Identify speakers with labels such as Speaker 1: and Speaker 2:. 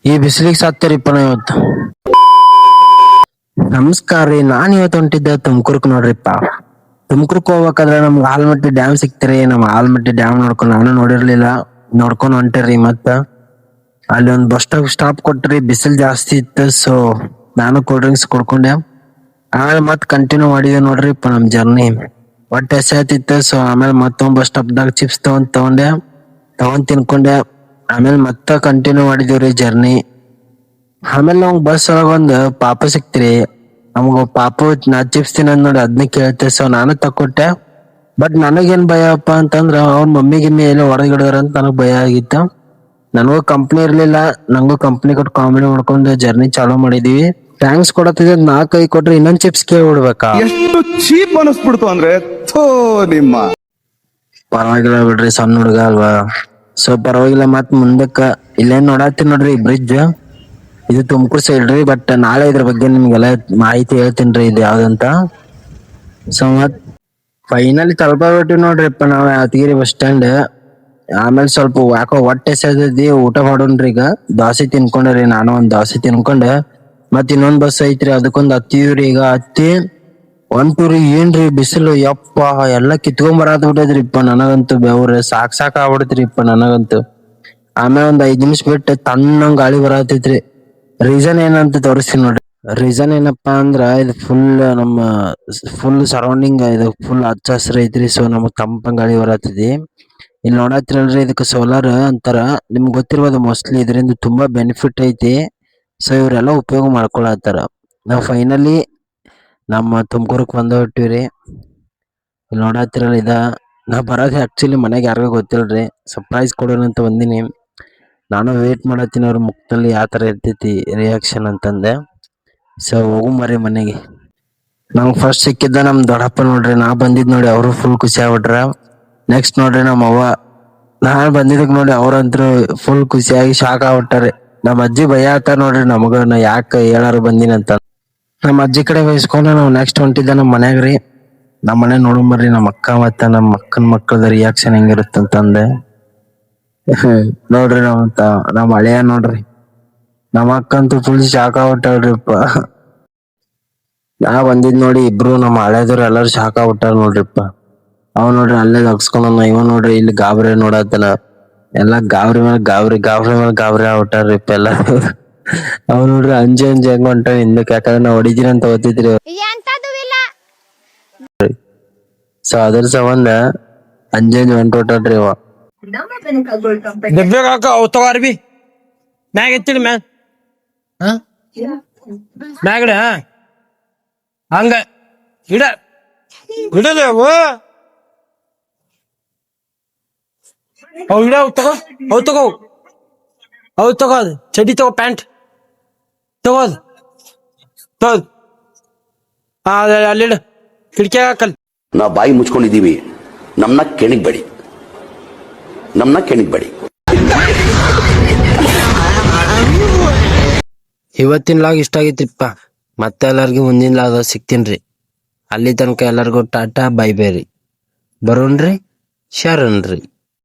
Speaker 1: ಈ ಬಿಸಿಲಿಗೆ ಸತ್ತರಿಪ್ಪ ನಾ ಇವತ್ತು. ನಮಸ್ಕಾರ ರೀ, ನಾನ್ ಇವತ್ತು ಹೊಂಟಿದ್ದೆ ತುಮಕೂರ್ಕ್ ನೋಡ್ರಿಪ್ಪ. ತುಮಕೂರ್ಕ್ ಹೋಗ್ಬೇಕಾದ್ರೆ ನಮ್ಗೆ ಆಲ್ಮಟ್ಟಿ ಡ್ಯಾಮ್ ಸಿಕ್ತಿರಿ. ನಮ್ ಆಲ್ಮಟ್ಟಿ ಡ್ಯಾಮ್ ನೋಡ್ಕೊಂಡ್ ನಾನು ನೋಡಿರ್ಲಿಲ್ಲ, ನೋಡ್ಕೊಂಡ್ ಹೊಂಟಿರಿ. ಮತ್ತ ಅಲ್ಲಿ ಒಂದ್ ಬಸ್ ಸ್ಟಾಪ್ ಕೊಟ್ರಿ, ಬಿಸಿಲ್ ಜಾಸ್ತಿ ಇತ್ತು. ಸೊ ನಾನು ಕೂಲ್ ಡ್ರಿಂಕ್ಸ್ ಕುಡ್ಕೊಂಡೆ. ಆಮೇಲೆ ಮತ್ ಕಂಟಿನ್ಯೂ ಮಾಡಿದ್ವಿ ನೋಡ್ರಿಪ್ಪ ನಮ್ ಜರ್ನಿ. ಹೊಟ್ಟೆ ಹಸಿತಿತ್ತು. ಸೊ ಆಮೇಲೆ ಮತ್ತೊಂದ್ ಬಸ್ ಸ್ಟಾಪ್ ದಾಗ ಚಿಪ್ಸ್ ತಗೊಂಡ್ ತಿನ್ಕೊಂಡೆ. ಆಮೇಲೆ ಮತ್ತೆ ಕಂಟಿನ್ಯೂ ಮಾಡಿದೀವ್ರಿ ಜರ್ನಿ. ಆಮೇಲೆ ನಮ್ಗ್ ಬಸ್ ಒಳಗ ಒಂದ್ ಪಾಪ ಸಿಕ್ತಿರಿ. ನಮ್ಗ ಪಾಪು ನಾ ಚಿಪ್ಸ್ ತಿನ್ನೋದ್ ನೋಡಿ ಅದ್ನ ಕೇಳ್ತೆ. ಸೊ ನಾನು ತಕೊಟ್ಟೆ. ಬಟ್ ನನಗೇನ್ ಭಯಪ್ಪ ಅಂತಂದ್ರ ಅವ್ರ ಮಮ್ಮಿ ಗಿಮ್ಮಿ ಎಲ್ಲ ಹೊರಗಿಡಾರ ಅಂತ ನನಗ್ ಭಯ ಆಗಿತ್ತು. ನನಗೂ ಕಂಪ್ನಿ ಇರ್ಲಿಲ್ಲ, ನಂಗೂ ಕಂಪ್ನಿ ಕೊಟ್ಟು ಕಾಮಿಡಿ ಮಾಡ್ಕೊಂಡು ಜರ್ನಿ ಚಾಲೂ ಮಾಡಿದೀವಿ. ಥ್ಯಾಂಕ್ಸ್ ಕೊಡತ್ತಿದ್ ನಾ ಕೈ ಕೊಟ್ರೆ ಇನ್ನೊಂದ್ ಚಿಪ್ಸ್ ಕೇಳ್ಬಿಡ್ಬೇಕಾ?
Speaker 2: ಎಷ್ಟು ಚೀಪ್ ಅನಿಸ್ಬಿಡ್ತು ಅಂದ್ರೆ ಥೋ ನಿಮ್ಮ.
Speaker 1: ಪರವಾಗಿಲ್ಲ ಬಿಡ್ರಿ, ಸಣ್ಣ ಹುಡುಗ ಅಲ್ವಾ. ಸೊ ಪರವಾಗಿಲ್ಲ. ಮತ್ ಮುಂದಕ್ಕ ಇಲ್ಲೇನ್ ನೋಡತ್ತೀನಿ ನೋಡ್ರಿ, ಬ್ರಿಡ್ಜ್. ಇದು ತುಮಕೂರು ಸೈಡ್ ರೀ. ಬಟ್ ನಾಳೆ ಇದ್ರ ಬಗ್ಗೆ ನಿಮ್ಗೆಲ್ಲ ಮಾಹಿತಿ ಹೇಳ್ತೀನ್ರಿ ಇದು ಯಾವ್ದಂತ. ಸೊ ಮತ್ ಫೈನಲಿ ತಲುಪಬಿಟ್ಟಿವಿ ನೋಡ್ರಿಪ್ಪ ನಾವ್ ಯಾದಗಿರಿ ಬಸ್ ಸ್ಟ್ಯಾಂಡ್. ಆಮೇಲೆ ಸ್ವಲ್ಪ ಯಾಕೋ ಹೊಟ್ಟೆ ಸೇದಿ ಊಟ ಮಾಡೋಣ್ರಿ. ಈಗ ದೋಸೆ ತಿನ್ಕೊಂಡ್ರಿ, ನಾನು ಒಂದ್ ದೋಸೆ ತಿನ್ಕೊಂಡೆ. ಮತ್ ಇನ್ನೊಂದ್ ಬಸ್ ಐತ್ರಿ, ಅದಕ್ಕೊಂದ್ ಹತ್ತಿವ್ರಿ. ಈಗ ಹತ್ತಿ ಒಂಟೂರಿ. ಏನ್ರಿ ಬಿಸಿಲು ಯಪ್ಪ, ಎಲ್ಲಾ ಕಿತ್ಕೊಂಡ್ ಬರತ್ ಬಿಟ್ಟೈತ್ರಿಪ್ಪ. ನನಗಂತೂ ಬೆವ್ರ ಸಾಕ್ ಆಗ್ಬಿಡತ್ರಿಪ್ಪ ನನಗಂತೂ. ಆಮೇಲೆ ಒಂದ್ 5 ನಿಮಿಷ ಬಿಟ್ಟು ತಣ್ಣಂಗ್ ಗಾಳಿ ಬರತೈತ್ರಿ. ರೀಸನ್ ಏನಂತ ತೋರಿಸ್ತೀನಿ ನೋಡ್ರಿ. ರೀಸನ್ ಏನಪ್ಪಾ ಅಂದ್ರ ಇದು ಫುಲ್ ಸರೌಂಡಿಂಗ್ ಇದು ಫುಲ್ ಹಚ್ಚ ಹಸಿರು ಐತ್ರಿ. ಸೊ ನಮಗ್ ತಂಪಂಗ್ ಗಾಳಿ ಬರತೈತಿ. ಇಲ್ಲಿ ನೋಡತ್ತಿರಲ್ರಿ, ಇದಕ್ಕೆ ಸೋಲಾರ್ ಅಂತಾರ. ನಿಮ್ಗ್ ಗೊತ್ತಿರ್ಬೋದು ಮೋಸ್ಟ್ಲಿ. ಇದರಿಂದ ತುಂಬಾ ಬೆನಿಫಿಟ್ ಐತಿ. ಸೊ ಇವ್ರೆಲ್ಲ ಉಪಯೋಗ ಮಾಡ್ಕೊಳತ್ತಾರ. ನಾವ್ ಫೈನಲಿ ನಮ್ಮ ತುಮಕೂರ್ಕ್ ಬಂದ ಹೊಟ್ಟಿವ್ರಿ. ಇಲ್ಲಿ ನೋಡತ್ತಿರಲ್ಲ, ನಾ ಬರೋದ್ ಆಕ್ಚುಲಿ ಮನೆಗ್ ಯಾರಿಗೂ ಗೊತ್ತಿಲ್ರಿ. ಸರ್ಪ್ರೈಸ್ ಕೊಡೋಣ ಅಂತ ಬಂದಿನಿ. ನಾನು ವೇಟ್ ಮಾಡತ್ತೀನಿ ಅವ್ರ ಮುಖದಲ್ಲಿ ಯಾವ ತರ ಇರ್ತೈತಿ ರಿಯಾಕ್ಷನ್ ಅಂತಂದೆ. ಸೊ ಹೋಗುಮರ್ರಿ ಮನೆಗೆ. ನಮ್ಗ್ ಫಸ್ಟ್ ಸಿಕ್ಕಿದ್ದ ನಮ್ ದೊಡ್ಡಪ್ಪ ನೋಡ್ರಿ. ನಾ ಬಂದಿದ್ ನೋಡಿ ಅವ್ರು ಫುಲ್ ಖುಷಿ ಆಗ್ಬಿಟ್ರ. ನೆಕ್ಸ್ಟ್ ನೋಡ್ರಿ ನಮ್ಮ ಅವ್ವ. ನಾನ್ ಬಂದಿದ್ದಕ್ ನೋಡಿ ಅವ್ರಂತ್ರು ಫುಲ್ ಖುಷಿಯಾಗಿ ಶಾಕ್ ಆಗ್ಬಿಟ್ಟಾರೆ. ನಮ್ ಅಜ್ಜಿ ಭಯ ಆತ ನೋಡ್ರಿ ನಮಗ, ನಾ ಯಾಕ ಹೇಳಾರು ಬಂದಿನಂತ. ನಮ್ಮ ಅಜ್ಜಿ ಕಡೆ ವಹಿಸ್ಕೊಂಡು ನಾವು ನೆಕ್ಸ್ಟ್ ಹೊಂಟಿದ್ದ ನಮ್ ಮನ್ಯಾಗ್ರಿ. ನಮ್ ಮನೆ ನೋಡುಮರ್ರಿ ನಮ್ಮ ಅಕ್ಕ ಮತ್ತೆ ನಮ್ಮ ಅಕ್ಕನ ಮಕ್ಕಳದ ರಿಯಾಕ್ಷನ್ ಹೆಂಗಿರುತ್ತಂತಂದೆ. ನೋಡ್ರಿ ನಮ್ ಹಳೆಯ ನೋಡ್ರಿ, ನಮ್ಮ ಅಕ್ಕಂತೂ ಫುಲ್ ಶಾಕ್ ಆಗ್ಬಿಟ್ಟಾಳ್ರಿಪ್ಪ. ನಾ ಬಂದಿದ್ ನೋಡಿ ಇಬ್ರು ನಮ್ಮ ಹಳೆದವ್ರು ಎಲ್ಲಾರು ಶಾಕ್ ಆಗ್ಬಿಟ್ಟಾರ ನೋಡ್ರಿಪ್ಪ. ಅವ್ ನೋಡ್ರಿ ಅಲ್ಲೇ ಹಗ್ಸ್ಕೊಂಡ, ಇವ ನೋಡ್ರಿ ಇಲ್ಲಿ ಗಾಬ್ರಿ ನೋಡತ್ತನ. ಎಲ್ಲಾ ಗಾಬ್ರಿ ಮೇಲೆ ಗಾಬ್ರಿ ಆಗ್ಬಿಟ್ಟಾರ್ರಿಪ್ಪ ಎಲ್ಲ. ಅವ್ ನೋಡ್ರಿ ಅಂಜಿ ಹೆಂಗ್ ಹೊಂಟ ಹಿಂದಕ್ಕೆ, ಯಾಕಂದ್ರೆ ನಾ ಹೊಡಿತೀನಿ ಅಂತ ಓದ್ತಿದ್ರಿ. ಸೊ ಅದ್ರ ಸಂಬಂಧ ಅಂಜಿ ಹೊಂಟೋಟ್ರಿ ಅವ.
Speaker 3: ತಗೋರ್ಬಿ ಮ್ಯಾಗ ಎತ್ತಿಡಿ ಮ್ಯಾಗಡ ಹಂಗ ಇಡದ ಅವ್ ಇಡ ತಗೋದು ಚಡ್ಡಿ ತಗೋ, ಪ್ಯಾಂಟ್ ತಗೋದು ಅಲ್ಲಿ ಕಿಟಕಿ ಹಾಕಲ್.
Speaker 4: ನಾವು ಬಾಯಿ ಮುಚ್ಕೊಂಡಿದ್ದೀವಿ, ನಮ್ನ ಕೆಣಿಗ್ಬೇಡಿ.
Speaker 1: ಇವತ್ತಿನ ಲಾಗ್ ಇಷ್ಟ ಆಗೈತ್ರಿಪ್ಪ. ಮತ್ತೆ ಎಲ್ಲರಿಗೂ ಮುಂದಿನ ಲಾಗ್ ಸಿಗ್ತೀನ್ರಿ. ಅಲ್ಲಿ ತನಕ ಎಲ್ಲರಿಗೂ ಟಾಟಾ ಬೈ ಬೈ ರೀ. ಬರೋಣ್ರಿ, ಶರಣ್ರಿ.